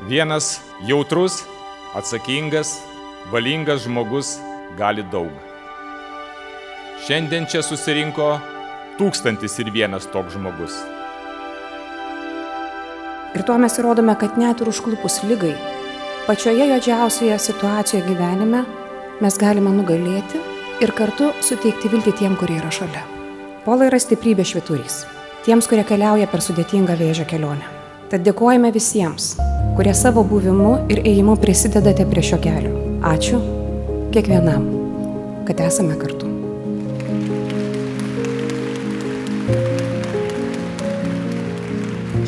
Vienas jautrus, atsakingas, valingas žmogus gali daug. Šiandien čia susirinko 1001 toks žmogus. Ir tuo mes įrodome, kad net ir užklupus ligai, pačioje juodžiausioje situacijoje gyvenime mes galime nugalėti ir kartu suteikti viltį tiem, kurie yra šalia. Pola yra stiprybė švyturys, tiems, kurie keliauja per sudėtingą vėžio kelionę. Tad dėkojame visiems, kurie savo buvimu ir ėjimu prisidedate prie šio kelio. Ačiū kiekvienam, kad esame kartu.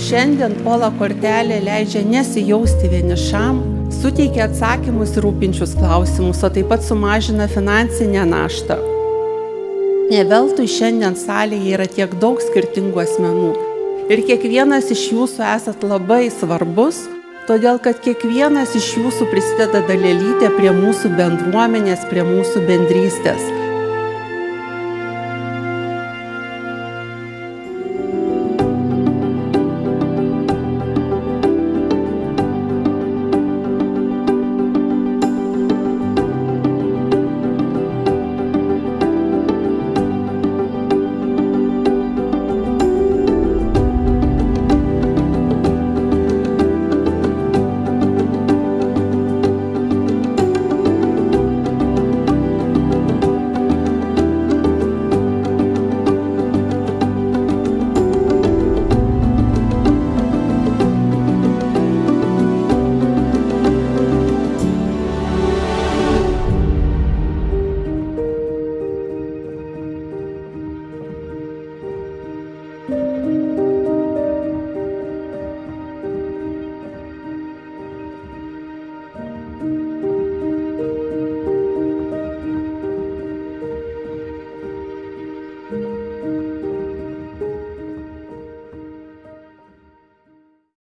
Šiandien Pola kortelė leidžia nesijausti vienišam, suteikia atsakymus į rūpinčius klausimus, o taip pat sumažina finansinę naštą. Ne veltui šiandien salėje yra tiek daug skirtingų asmenų. Ir kiekvienas iš jūsų esat labai svarbus, todėl kad kiekvienas iš jūsų prisideda dalelytę prie mūsų bendruomenės, prie mūsų bendrystės.